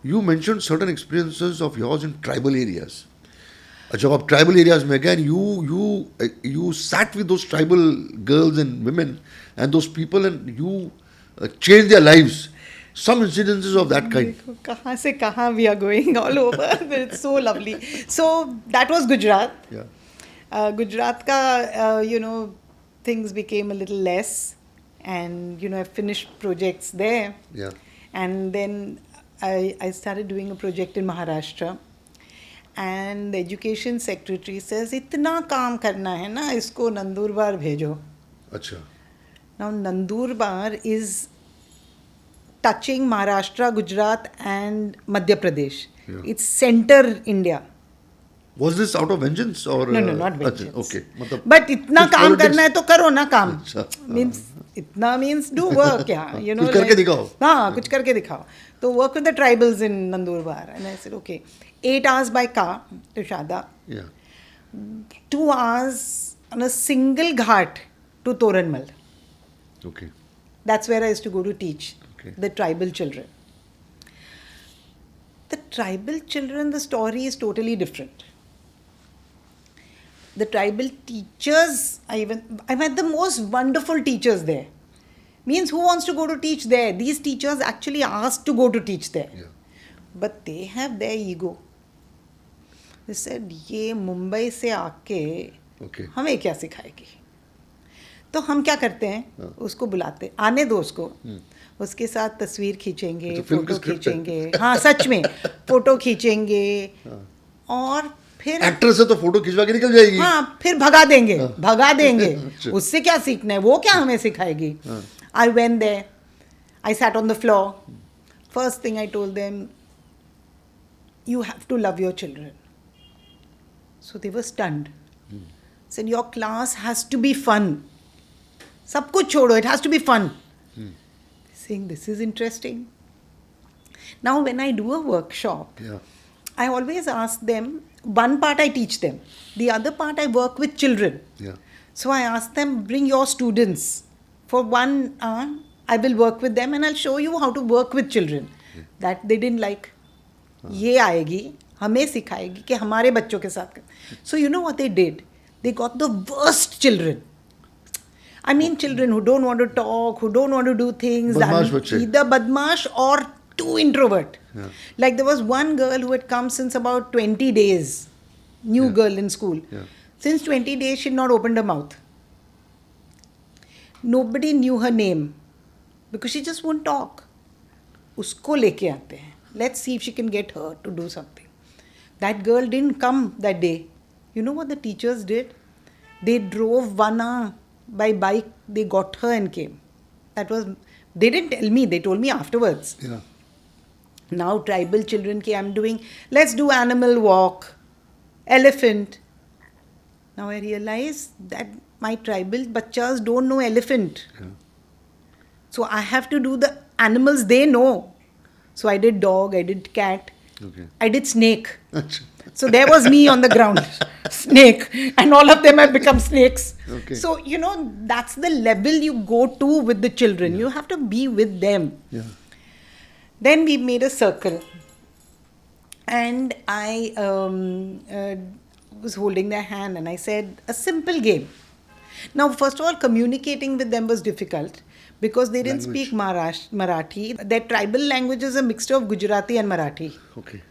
You mentioned certain experiences of yours in tribal areas. जब आप tribal areas में गए, you sat with those tribal girls and women and those people, and you changed their lives. Some incidences of that kind. देखो कहाँ से कहाँ we are going all over. It's so lovely. So that was Gujarat. Yeah. Gujarat ka, things became a little less, and I finished projects there. Yeah. And then I started doing a project in Maharashtra. And the education secretary says, इतना काम करना है ना, इसको नंदुरबार भेजो. अच्छा. Now Nandurbar is touching Maharashtra, Gujarat and Madhya Pradesh. Yeah. It's center India. Was this out of vengeance or? No, not vengeance. Okay. मतलब But इतना कुछ काम politics- करना है तो करो ना काम. अच्छा. Means इतना means do work. Yeah, कुछ करके दिखाओ. हाँ, कुछ करके दिखाओ. So work with the tribals in Nandurbar. And I said, okay, 8 hours by car to Shada. Yeah. 2 hours on a single ghat to Toranmal. Okay. That's where I used to go to teach Okay. the tribal children. The tribal children, the story is totally different. The tribal teachers, I met the most wonderful teachers there. Means who wants to go to teach there? These teachers actually asked to go to teach there. Yeah. But they have their ego. They said, ये मुंबई से आके Okay. हमें क्या सिखाएगी? तो हम क्या करते हैं? उसको बुलाते, आने दो उसको. उसके साथ तस्वीर खींचेंगे, तो फिल्म की फोटो स्क्रिप्ट है। खींचेंगे. हाँ, सच में फोटो खींचेंगे और फिर एक्टर से तो फोटो खिंचवा के निकल जाएगी. हाँ, फिर भगा देंगे. अच्छा. उससे क्या सीखना है? वो क्या हमें सिखाएगी? I went there. I sat on the floor. First thing I told them, you have to love your children. So they were stunned. Said, your class has to be fun. सब कुछ छोड़ो, it has to be fun. Saying, this is interesting. Now when I do a workshop, Yeah. I always ask them, one part I teach them, the other part I work with children. Yeah. So I ask them, bring your students. For 1 hour, I will work with them and I'll show you how to work with children. That they didn't like. ये आएगी, हमें सिखाएगी कि हमारे बच्चों के साथ. So you know what they did? They got the worst children. I mean children who don't want to talk, who don't want to do things. बदमाश बच्चे. Either badmash or too introvert. Yeah. Like there was one girl who had come since about 20 days. New girl in school. Yeah. Since 20 days, she had not opened her mouth. Nobody knew her name because she just won't talk. उसको लेके आते हैं. Let's see if she can get her to do something. That girl didn't come that day. You know what the teachers did? They drove 1 hour by bike. They got her and came. They didn't tell me. They told me afterwards. Yeah. Now tribal children I'm doing, let's do animal walk, elephant. Now I realize that my tribal bachas don't know elephant. Yeah. So I have to do the animals they know. So I did dog, I did cat, Okay. I did snake. अच्छा. So there was me on the ground, snake, and all of them have become snakes. Okay. So, that's the level you go to with the children. You have to be with them. Yeah. Then we made a circle. And I was holding their hand and I said, a simple game. Now, first of all, communicating with them was difficult because they didn't Language. speak Marathi. Their tribal language is a mixture of Gujarati and Marathi. Okay.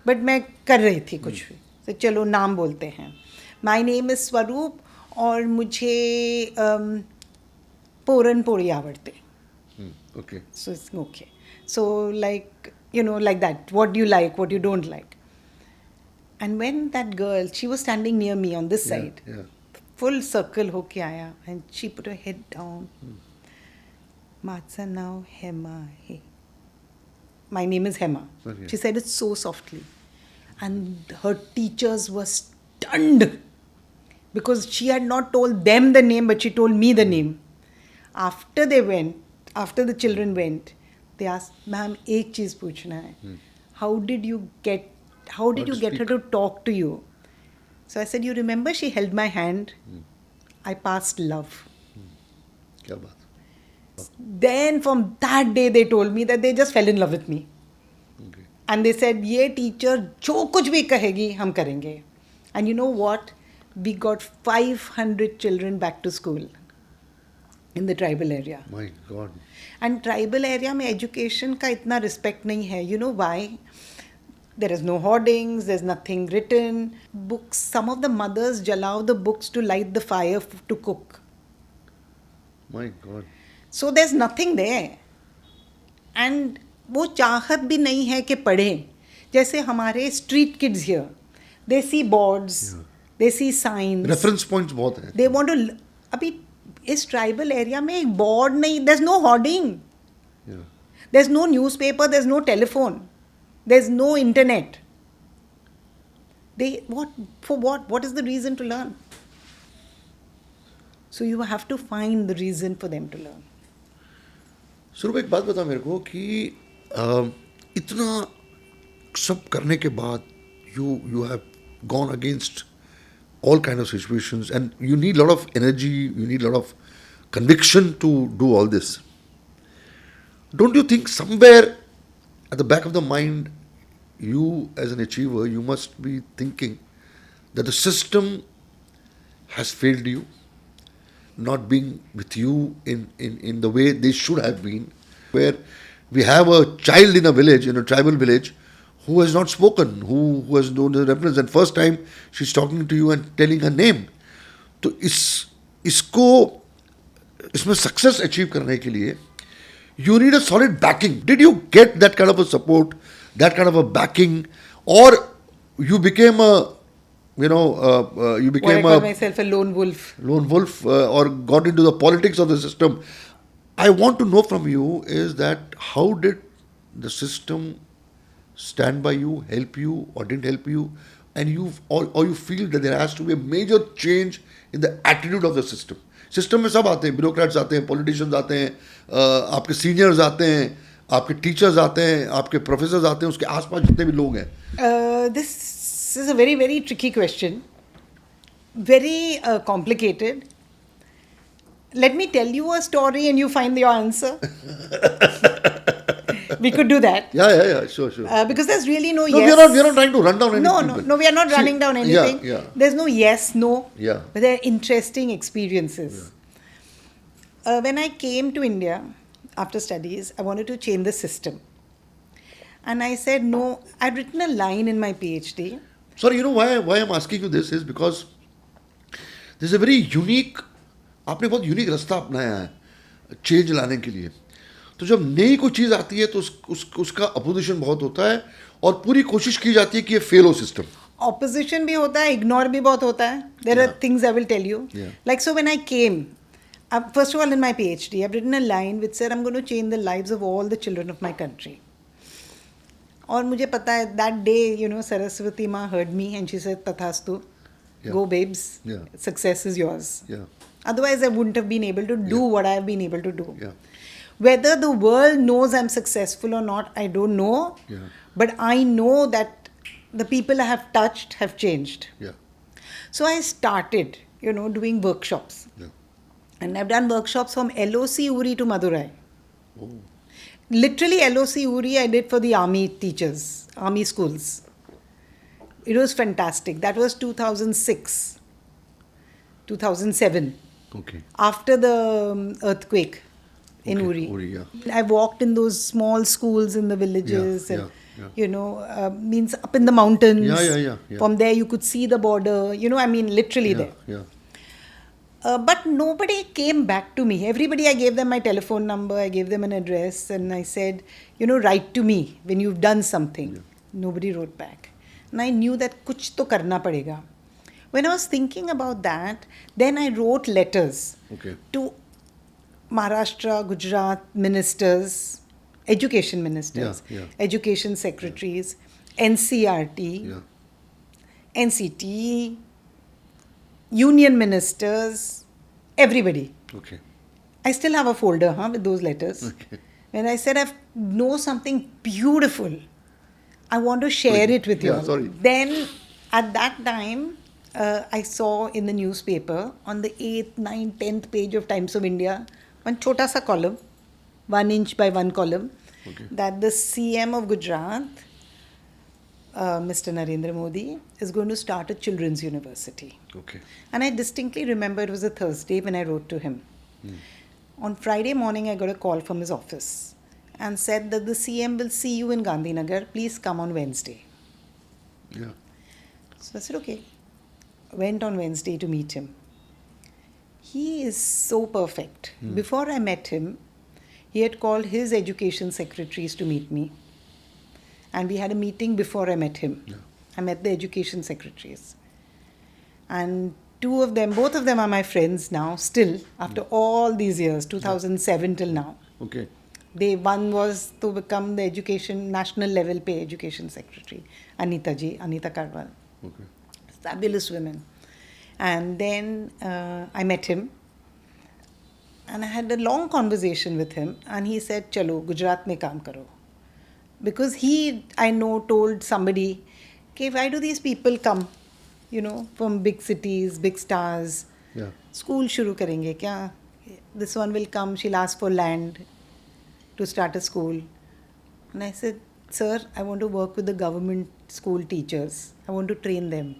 But मैं कर रही थी कुछ भी. तो चलो नाम बोलते हैं. My name is Swaroop और मुझे पोरन पोड़ी आवड़ते. Okay. So it's okay. So like that. What do you like? What you don't like? And when that girl, she was standing near me on this side. Yeah. Full circle hoke aaya and she put her head down. Matsa now Hema. Hey. My name is Hema. Okay. She said it so softly. And her teachers were stunned because she had not told them the name, but she told me the name. After the children went, they asked, ma'am, एक चीज पूछना है. How did you get her to talk to you? So I said, you remember she held my hand? I passed love. क्या बात. Then from that day they told me that they just fell in love with me. Okay. And they said, ये teacher जो कुछ भी कहेगी हम करेंगे. And you know what? We got 500 children back to school in the tribal area. My God. And tribal area में education का इतना respect नहीं है. You know why? There is no hoardings, there's nothing written. Books, some of the mothers jalao the books to light the fire to cook. My God. So there's nothing there. And वो चाहत भी नहीं है कि पढ़ें. जैसे हमारे street kids here, they see boards, they see signs. Reference points बहुत हैं. They want to. अभी इस tribal area में एक board नहीं, there's no hoarding. Yeah. There's no newspaper, there's no telephone. There's no internet. For what? What is the reason to learn? So you have to find the reason for them to learn. स्वरूप एक बात बता मेरे को कि इतना सब करने के बाद you have gone against all kind of situations and you need a lot of energy, you need a lot of conviction to do all this. Don't you think somewhere at the back of the mind, you as an achiever, you must be thinking that the system has failed you, not being with you in the way they should have been, where we have a child in a village, in a tribal village, who has not spoken, who has no reference, and first time she's talking to you and telling her name. तो इसको इसमें success achieve करने के लिए you need a solid backing. Did you get that kind of a support, that kind of a backing, or you became a you became I call myself a lone wolf, or got into the politics of the system? I want to know from you is that how did the system stand by you, help you, or didn't help you, and or you feel that there has to be a major change in the attitude of the system. System में सब आते हैं, bureaucrats आते हैं, politicians आते हैं, आपके seniors आते हैं, आपके टीचर्स आते हैं, आपके प्रोफेसर्स आते हैं, उसके आसपास जितने भी लोग हैं. This is a very, very tricky question. Very complicated. Let me tell you a story and you find your answer. We could do that. Yeah, sure. Because there's really no No, yes. we are not trying to run down any people. No, we are not running down anything. Yeah. There's no yes, no. Yeah. But they're interesting experiences. When I came to India after studies, I wanted to change the system. And I said no. I'd written a line in my PhD. Sorry, you know why I'm asking you this is because there's a very unique, आपने बहुत unique रास्ता अपनाया है change लाने के लिए. तो जब नई कोई चीज़ आती है तो उसका अपोजिशन बहुत होता है और पूरी कोशिश की जाती है कि ये फेल हो सिस्टम. Opposition भी होता है, ignore भी बहुत होता है. There are things I will tell you. Yeah. Like so when I came, first of all in my PhD, I've written a line which said I'm going to change the lives of all the children of my country. और मुझे पता है that day, Saraswati Ma heard me and she said, Tathastu, go babes, success is yours. Yeah. Otherwise I wouldn't have been able to do what I have been able to do. Yeah. Whether the world knows I'm successful or not, I don't know. Yeah. But I know that the people I have touched have changed. Yeah. So I started, doing workshops. Yeah. And I've done workshops from LOC Uri to Madurai. Oh. Literally LOC Uri I did for the army teachers, army schools. It was fantastic. That was 2006, 2007. Okay. After the earthquake in Uri. Yeah. I walked in those small schools in the villages Yeah. means up in the mountains. Yeah. From there you could see the border, literally there. Yeah. But nobody came back to me. Everybody, I gave them my telephone number, I gave them an address, and I said, write to me when you've done something. Yeah. Nobody wrote back. And I knew that kuch to karna padega. When I was thinking about that, then I wrote letters to Maharashtra, Gujarat ministers, education ministers, education secretaries, NCRT, NCT, union ministers, everybody. Okay. I still have a folder with those letters. Okay. And I said, I know something beautiful. I want to share it with you. Yeah, sorry. Then, at that time, I saw in the newspaper, on the 8th, 9th, 10th page of Times of India, one chota sa column, 1 inch by 1 column, that the CM of Gujarat Mr. Narendra Modi is going to start a children's university. Okay. And I distinctly remember it was a Thursday when I wrote to him. On Friday morning, I got a call from his office and said that the CM will see you in Gandhinagar. Please come on Wednesday. Yeah. So I said, okay. Went on Wednesday to meet him. He is so perfect. Before I met him, he had called his education secretaries to meet me. And we had a meeting before I met him. Yeah. I met the education secretaries. And both of them are my friends now, still, after all these years, 2007 till now. Okay. One was to become the national level pay education secretary, Anita Karwal. Okay. Fabulous women. And then I met him. And I had a long conversation with him. And he said, Chalo, Gujarat mein kaam karo. Because he, I know, told somebody, okay, why do these people come, from big cities, big stars? Yeah. School shuru karenge kya? This one will come, she'll ask for land to start a school. And I said, sir, I want to work with the government school teachers. I want to train them.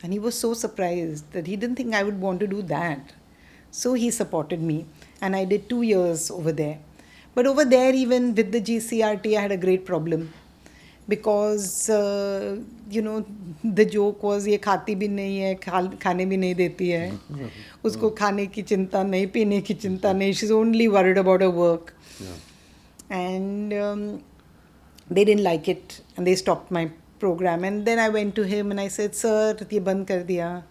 And he was so surprised that he didn't think I would want to do that. So he supported me. And I did 2 years over there. But over there, even with the GCRT, I had a great problem. Because, the joke was, ये खाती भी नहीं है, खाने भी नहीं देती है. उसको खाने की चिंता नहीं, पीने की चिंता नहीं. She's only worried about her work. Yeah. And they didn't like it. And they stopped my program. And then I went to him and I said, sir, ये बंद कर दिया.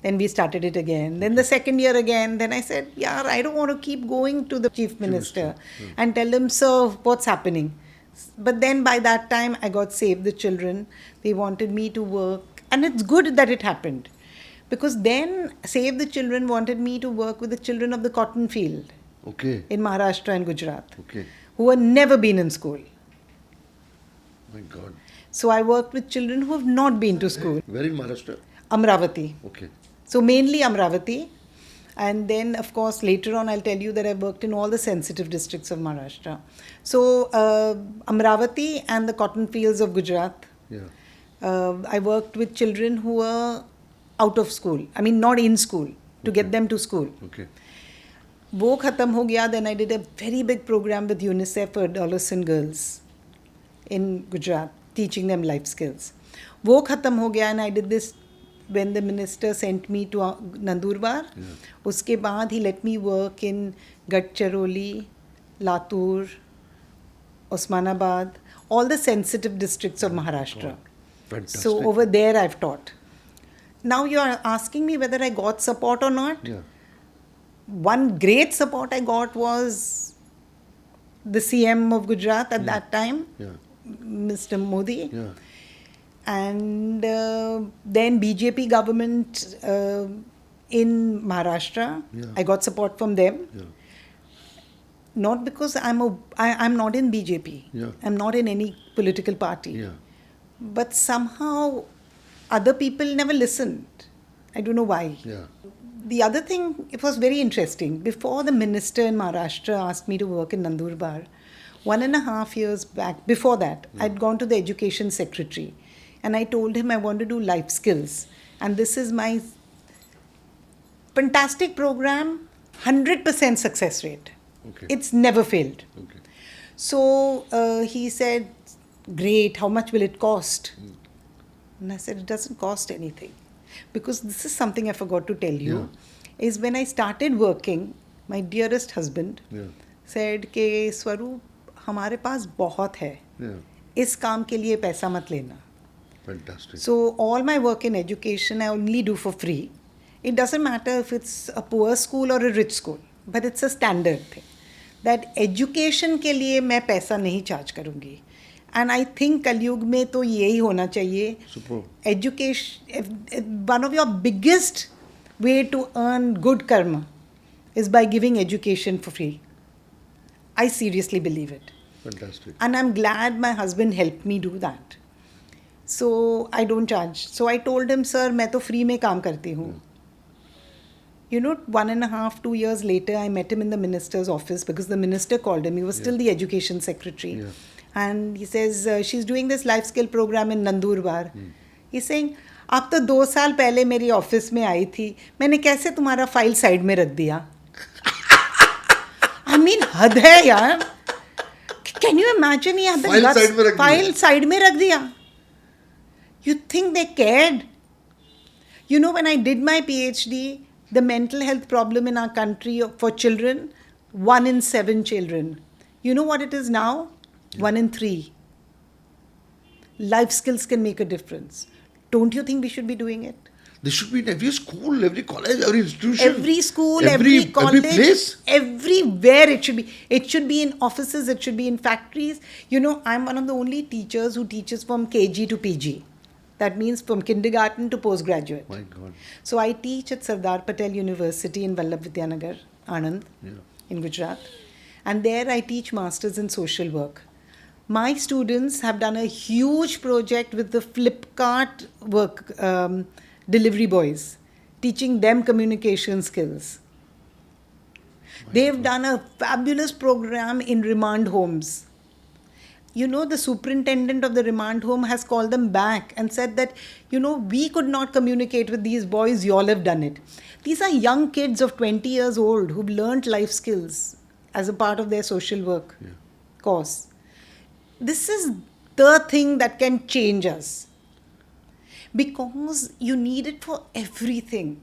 Then we started it again. Then the second year again. Then I said, yeah, I don't want to keep going to the chief minister and tell him, sir, what's happening? But then by that time, I got Save the Children. They wanted me to work. And it's good that it happened. Because then Save the Children wanted me to work with the children of the cotton field. Okay. In Maharashtra and Gujarat. Okay. Who had never been in school. My God. So I worked with children who have not been to school. Where in Maharashtra? Amravati. Okay. So mainly Amravati. And then, of course, later on, I'll tell you that I worked in all the sensitive districts of Maharashtra. So Amravati and the cotton fields of Gujarat. Yeah. I worked with children who were out of school. I mean, not in school. To get them to school. Okay. वो खत्म हो गया. Then I did a very big program with UNICEF for adolescent girls in Gujarat, teaching them life skills. वो खत्म हो गया and I did this when the minister sent me to Nandurbar. Yeah. उसके बाद he let me work in Gadchiroli, Latur, Osmanabad, all the sensitive districts of Maharashtra. Fantastic. So over there I've taught. Now you are asking me whether I got support or not. Yeah. One great support I got was the CM of Gujarat at that time, Yeah. Mr. Modi. Yeah. And then BJP government in Maharashtra. Yeah. I got support from them. Yeah. Not because I'm not in BJP. Yeah. I'm not in any political party. Yeah. But somehow other people never listened. I don't know why. Yeah. The other thing, it was very interesting. Before the minister in Maharashtra asked me to work in Nandurbar, 1.5 years back, before that, I'd gone to the education secretary and I told him I want to do life skills. And this is my fantastic program, 100% success rate. Okay. It's never failed. Okay. So he said, great, how much will it cost? And I said, it doesn't cost anything. Because this is something I forgot to tell you, is when I started working, my dearest husband said कि स्वरूप हमारे पास बहुत है, इस काम के लिए पैसा मत लेना. Fantastic. So all my work in education I only do for free. It doesn't matter if it's a poor school or a rich school, but it's a standard thing. That education के लिए मैं पैसा नहीं charge करूँगी. And I think कलयुग में तो यही होना चाहिए. Education, one of your biggest way to earn good karma is by giving education for free. I seriously believe it. Fantastic. And I'm glad my husband helped me do that. So I don't charge. So I told him, sir, मैं तो free में काम करती हूँ. You know, 1.5, 2 years later, I met him in the minister's office because the minister called him. He was still the education secretary. Yeah. And he says she's doing this life skill program in Nandurbar. He's saying, आप तो 2 साल पहले मेरी office में आई थी, मैंने कैसे तुम्हारा फाइल साइड में रख दिया? I mean, हद है यार. Can you imagine? he had the guts, file side में रख दिया. You think they cared? You know, when I did my PhD, the mental health problem in our country for children, 1 in 7 children. You know what it is now? 1 in 3. Life skills can make a difference. Don't you think we should be doing it? They should be in every school, every college, every institution. Every school, every college, every place. Everywhere it should be. It should be in offices, it should be in factories. You know, I'm one of the only teachers who teaches from KG to PG. That means from kindergarten to postgraduate. My God. So I teach at Sardar Patel University in Vallabh Vidyanagar, Anand, in Gujarat. And there I teach masters in social work. My students have done a huge project with the Flipkart delivery boys, teaching them communication skills. They've done a fabulous program in remand homes. You know, the superintendent of the remand home has called them back and said that, you know, we could not communicate with these boys, you all have done it. These are young kids of 20 years old who've learned life skills as a part of their social work course. This is the thing that can change us. Because you need it for everything.